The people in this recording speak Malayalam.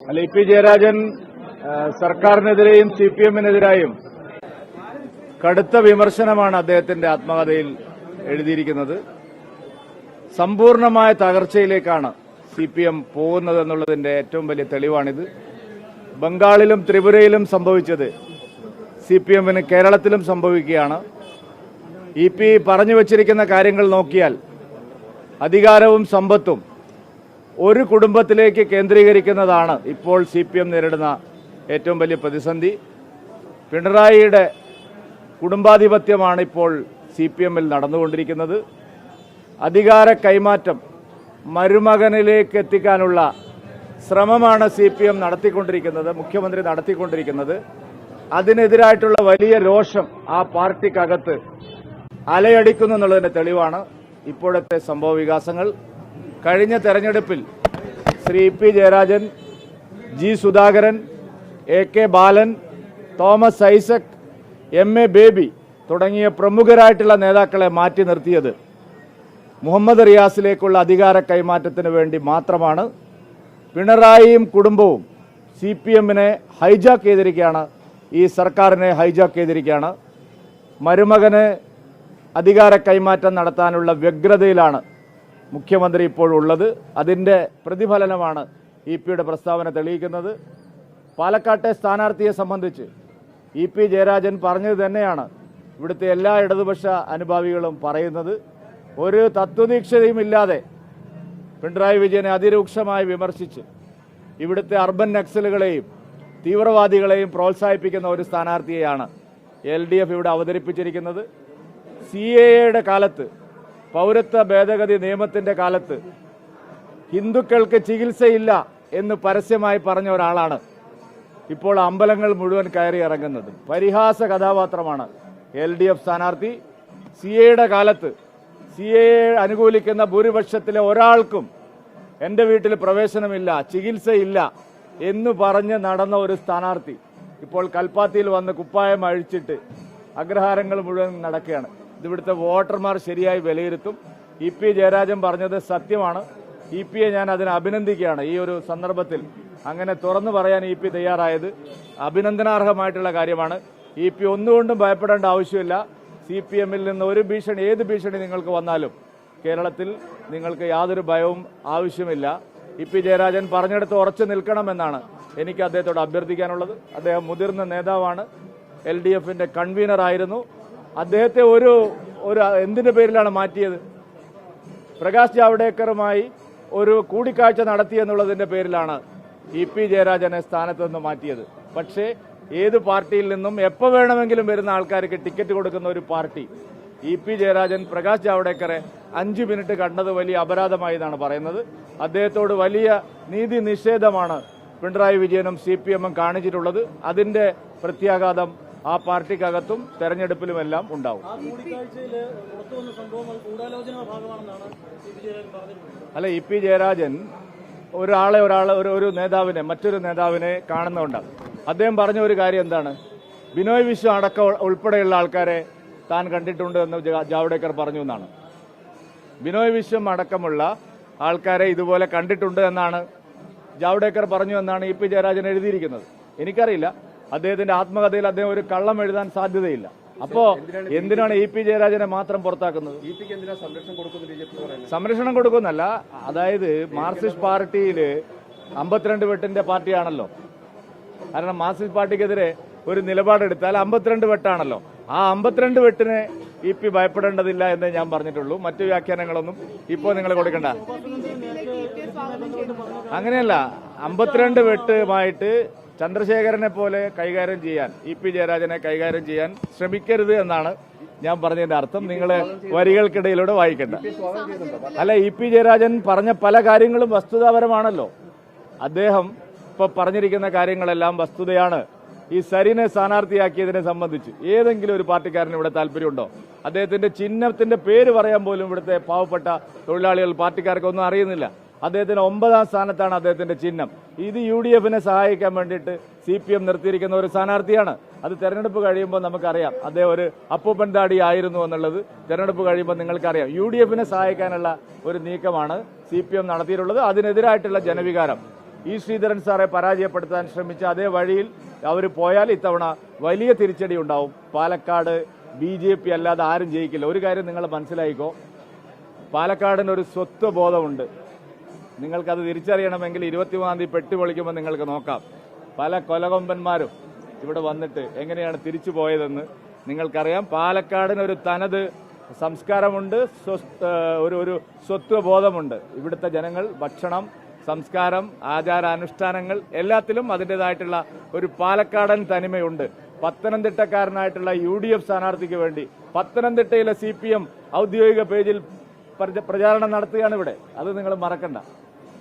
അല്ല, ഇ പി ജയരാജൻ സർക്കാരിനെതിരെയും CPM-നെതിരായും കടുത്ത വിമർശനമാണ് അദ്ദേഹത്തിന്റെ ആത്മകഥയിൽ എഴുതിയിരിക്കുന്നത്. സമ്പൂർണമായ തകർച്ചയിലേക്കാണ് CPM പോകുന്നതെന്നുള്ളതിന്റെ ഏറ്റവും വലിയ തെളിവാണിത്. ബംഗാളിലും ത്രിപുരയിലും സംഭവിച്ചത് CPM-ന് കേരളത്തിലും സംഭവിക്കുകയാണ്. EP പറഞ്ഞു വച്ചിരിക്കുന്ന കാര്യങ്ങൾ നോക്കിയാൽ അധികാരവും സമ്പത്തും ഒരു കുടുംബത്തിലേക്ക് കേന്ദ്രീകരിക്കുന്നതാണ് ഇപ്പോൾ CPM നേരിടുന്ന ഏറ്റവും വലിയ പ്രതിസന്ധി. പിണറായിയുടെ കുടുംബാധിപത്യമാണ് ഇപ്പോൾ CPM-ൽ നടന്നുകൊണ്ടിരിക്കുന്നത്. അധികാര കൈമാറ്റം മരുമകനിലേക്ക് എത്തിക്കാനുള്ള ശ്രമമാണ് CPM നടത്തിക്കൊണ്ടിരിക്കുന്നത്, മുഖ്യമന്ത്രി നടത്തിക്കൊണ്ടിരിക്കുന്നത്. അതിനെതിരായിട്ടുള്ള വലിയ രോഷം ആ പാർട്ടിക്കകത്ത് അലയടിക്കുന്നു എന്നുള്ളതിന്റെ തെളിവാണ് ഇപ്പോഴത്തെ സംഭവ വികാസങ്ങൾ. കഴിഞ്ഞ തെരഞ്ഞെടുപ്പിൽ Shri E P Jayarajan, G Sudhakaran, AK ബാലൻ, തോമസ് ഐസക്, MA ബേബി തുടങ്ങിയ പ്രമുഖരായിട്ടുള്ള നേതാക്കളെ മാറ്റി നിർത്തിയത് മുഹമ്മദ് റിയാസിലേക്കുള്ള അധികാര കൈമാറ്റത്തിന് വേണ്ടി മാത്രമാണ്. പിണറായിയും കുടുംബവും CPM-നെ ഹൈജാക്ക് ചെയ്തിരിക്കുകയാണ്, ഈ സർക്കാരിനെ ഹൈജാക്ക് ചെയ്തിരിക്കുകയാണ്. മരുമകന് അധികാര കൈമാറ്റം നടത്താനുള്ള വ്യഗ്രതയിലാണ് മുഖ്യമന്ത്രി ഇപ്പോഴുള്ളത്. അതിൻ്റെ പ്രതിഫലനമാണ് EP-യുടെ പ്രസ്താവന തെളിയിക്കുന്നത്. പാലക്കാട്ടെ സ്ഥാനാർത്ഥിയെ സംബന്ധിച്ച് EP ജയരാജൻ പറഞ്ഞത് തന്നെയാണ് ഇവിടുത്തെ എല്ലാ ഇടതുപക്ഷ അനുഭാവികളും പറയുന്നത്. ഒരു തത്വദീക്ഷതയുമില്ലാതെ പിണറായി വിജയനെ അതിരൂക്ഷമായി വിമർശിച്ച് ഇവിടുത്തെ അർബൻ നക്സലുകളെയും തീവ്രവാദികളെയും പ്രോത്സാഹിപ്പിക്കുന്ന ഒരു സ്ഥാനാർത്ഥിയെയാണ് LDF ഇവിടെ അവതരിപ്പിച്ചിരിക്കുന്നത്. CAA-യുടെ കാലത്ത്, പൗരത്വ ഭേദഗതി നിയമത്തിന്റെ കാലത്ത് ഹിന്ദുക്കൾക്ക് ചികിത്സയില്ല എന്ന് പരസ്യമായി പറഞ്ഞ ഒരാളാണ് ഇപ്പോൾ അമ്പലങ്ങൾ മുഴുവൻ കയറി ഇറങ്ങുന്നത്. പരിഹാസ കഥാപാത്രമാണ് LDF സ്ഥാനാർത്ഥി. CAA-യുടെ കാലത്ത് CAA അനുകൂലിക്കുന്ന ഭൂരിപക്ഷത്തിലെ ഒരാൾക്കും എൻ്റെ വീട്ടിൽ പ്രവേശനമില്ല, ചികിത്സയില്ല എന്ന് പറഞ്ഞ് നടന്ന ഒരു സ്ഥാനാർത്ഥി ഇപ്പോൾ കൽപ്പാത്തിയിൽ വന്ന് കുപ്പായം അഴിച്ചിട്ട് അഗ്രഹാരങ്ങൾ മുഴുവൻ നടക്കുകയാണ്. ഇതിവിടുത്തെ വോട്ടർമാർ ശരിയായി വിലയിരുത്തും. ഇ പി ജയരാജൻ പറഞ്ഞത് സത്യമാണ്. EP-യെ ഞാൻ അതിനെ അഭിനന്ദിക്കുകയാണ്. ഈ ഒരു സന്ദർഭത്തിൽ അങ്ങനെ തുറന്നു പറയാൻ EP തയ്യാറായത് അഭിനന്ദനാർഹമായിട്ടുള്ള കാര്യമാണ്. EP ഒന്നുകൊണ്ടും ഭയപ്പെടേണ്ട ആവശ്യമില്ല. CPM-ൽ നിന്ന് ഒരു ഭീഷണി, ഏത് ഭീഷണി നിങ്ങൾക്ക് വന്നാലും കേരളത്തിൽ നിങ്ങൾക്ക് യാതൊരു ഭയവും ആവശ്യമില്ല. ഇ പി ജയരാജൻ പറഞ്ഞെടുത്ത് ഉറച്ചു നിൽക്കണമെന്നാണ് എനിക്ക് അദ്ദേഹത്തോട് അഭ്യർത്ഥിക്കാനുള്ളത്. അദ്ദേഹം മുതിർന്ന നേതാവാണ്, LDF-ന്റെ കൺവീനർ ആയിരുന്നു. അദ്ദേഹത്തെ ഒരു എന്തിന്റെ പേരിലാണ് മാറ്റിയത്? പ്രകാശ് ജാവ്ദേക്കറുമായി ഒരു കൂടിക്കാഴ്ച നടത്തിയെന്നുള്ളതിന്റെ പേരിലാണ് ഇ പി ജയരാജനെ സ്ഥാനത്ത് നിന്ന് മാറ്റിയത്. പക്ഷേ ഏത് പാർട്ടിയിൽ നിന്നും എപ്പോൾ വേണമെങ്കിലും വരുന്ന ആൾക്കാർക്ക് ടിക്കറ്റ് കൊടുക്കുന്ന ഒരു party E P Jayarajan Prakash ജാവ്ദേക്കറെ 5 മിനിറ്റ് കണ്ടത് വലിയ അപരാധമായി എന്നാണ് പറയുന്നത്. അദ്ദേഹത്തോട് വലിയ നീതി നിഷേധമാണ് പിണറായി വിജയനും CPM-ഉം കാണിച്ചിട്ടുള്ളത്. അതിന്റെ പ്രത്യാഘാതം ആ പാർട്ടിക്കകത്തും തെരഞ്ഞെടുപ്പിലുമെല്ലാം ഉണ്ടാവും. അല്ല, ഇ പി ജയരാജൻ ഒരു നേതാവിനെ മറ്റൊരു നേതാവിനെ കാണുന്നതുകൊണ്ടാണ്. അദ്ദേഹം പറഞ്ഞ ഒരു കാര്യം എന്താണ്? ബിനോയ് വിശ്വം അടക്കം ഉൾപ്പെടെയുള്ള ആൾക്കാരെ താൻ കണ്ടിട്ടുണ്ട് എന്ന് ജാവ്ദേക്കർ പറഞ്ഞു എന്നാണ്. ബിനോയ് വിശ്വം അടക്കമുള്ള ആൾക്കാരെ ഇതുപോലെ കണ്ടിട്ടുണ്ട് എന്നാണ് ജാവ്ദേക്കർ പറഞ്ഞു എന്നാണ് ഇ പി ജയരാജൻ എഴുതിയിരിക്കുന്നത്. എനിക്കറിയില്ല, അദ്ദേഹത്തിന്റെ ആത്മകഥയിൽ അദ്ദേഹം ഒരു കള്ളം എഴുതാൻ സാധ്യതയില്ല. അപ്പോ എന്തിനാണ് ഇ പി ജയരാജനെ മാത്രം പുറത്താക്കുന്നത്? സംരക്ഷണം കൊടുക്കുന്നല്ല. അതായത് മാർക്സിസ്റ്റ് പാർട്ടിയിൽ 52 വെട്ടിന്റെ പാർട്ടിയാണല്ലോ. കാരണം മാർക്സിസ്റ്റ് പാർട്ടിക്കെതിരെ ഒരു നിലപാടെടുത്താൽ 52 വെട്ടാണല്ലോ. ആ 52 വെട്ടിനെ ഇ പി ഭയപ്പെടേണ്ടതില്ല എന്നേ ഞാൻ പറഞ്ഞിട്ടുള്ളൂ. മറ്റു വ്യാഖ്യാനങ്ങളൊന്നും ഇപ്പോൾ നിങ്ങൾ കൊടുക്കണ്ട. അങ്ങനെയല്ല, 52 വെട്ടുമായിട്ട് ചന്ദ്രശേഖരനെ പോലെ കൈകാര്യം ചെയ്യാൻ ഇ പി ജയരാജനെ കൈകാര്യം ചെയ്യാൻ ശ്രമിക്കരുത് എന്നാണ് ഞാൻ പറഞ്ഞതിന്റെ അർത്ഥം. നിങ്ങൾ വരികൾക്കിടയിലൂടെ വായിക്കണ്ട. അല്ല, ഇ പി ജയരാജൻ പറഞ്ഞ പല കാര്യങ്ങളും വസ്തുതാപരമാണല്ലോ. അദ്ദേഹം ഇപ്പൊ പറഞ്ഞിരിക്കുന്ന കാര്യങ്ങളെല്ലാം വസ്തുതയാണ്. ഈ സരിനെ സ്ഥാനാർത്ഥിയാക്കിയതിനെ സംബന്ധിച്ച് ഏതെങ്കിലും ഒരു പാർട്ടിക്കാരന് ഇവിടെ താല്പര്യമുണ്ടോ? അദ്ദേഹത്തിന്റെ ചിഹ്നത്തിന്റെ പേര് പറയാൻ പോലും ഇവിടുത്തെ പാവപ്പെട്ട തൊഴിലാളികൾ പാർട്ടിക്കാർക്കൊന്നും അറിയുന്നില്ല. അദ്ദേഹത്തിന് 9ാം സ്ഥാനത്താണ് അദ്ദേഹത്തിന്റെ ചിഹ്നം. ഇത് UDF-നെ സഹായിക്കാൻ വേണ്ടിയിട്ട് CPM നിർത്തിയിരിക്കുന്ന ഒരു സ്ഥാനാർത്ഥിയാണ്. അത് തെരഞ്ഞെടുപ്പ് കഴിയുമ്പോൾ നമുക്കറിയാം അദ്ദേഹം ഒരു അപ്പൂപ്പൻ താടി ആയിരുന്നു എന്നുള്ളത്. തെരഞ്ഞെടുപ്പ് കഴിയുമ്പോൾ നിങ്ങൾക്കറിയാം. UDF-നെ സഹായിക്കാനുള്ള ഒരു നീക്കമാണ് CPM നടത്തിയിട്ടുള്ളത്. അതിനെതിരായിട്ടുള്ള ജനവികാരം ഇ ശ്രീധരൻ സാറെ പരാജയപ്പെടുത്താൻ ശ്രമിച്ച അതേ വഴിയിൽ അവർ പോയാൽ ഇത്തവണ വലിയ തിരിച്ചടി ഉണ്ടാവും. പാലക്കാട് BJP അല്ലാതെ ആരും ജയിക്കില്ല. ഒരു കാര്യം നിങ്ങൾ മനസ്സിലായിക്കോ, പാലക്കാടിനൊരു സ്വത്വ ബോധമുണ്ട്. നിങ്ങൾക്കത് തിരിച്ചറിയണമെങ്കിൽ 23-ാം തീയതി പെട്ടി പൊളിക്കുമ്പോൾ നിങ്ങൾക്ക് നോക്കാം. പല കൊലകൊമ്പന്മാരും ഇവിടെ വന്നിട്ട് എങ്ങനെയാണ് തിരിച്ചു പോയതെന്ന് നിങ്ങൾക്കറിയാം. പാലക്കാടിനൊരു തനത് സംസ്കാരമുണ്ട്, ഒരു സ്വത്വബോധമുണ്ട്. ഇവിടുത്തെ ജനങ്ങൾ ഭക്ഷണം, സംസ്കാരം, ആചാരാനുഷ്ഠാനങ്ങൾ എല്ലാത്തിലും അതിൻ്റെതായിട്ടുള്ള ഒരു പാലക്കാടൻ തനിമയുണ്ട്. പത്തനംതിട്ടക്കാരനായിട്ടുള്ള UDF സ്ഥാനാർത്ഥിക്ക് വേണ്ടി പത്തനംതിട്ടയിലെ CPM ഔദ്യോഗിക പേജിൽ പ്രചാരണം നടത്തുകയാണ് ഇവിടെ. അത് നിങ്ങൾ മറക്കണ്ട.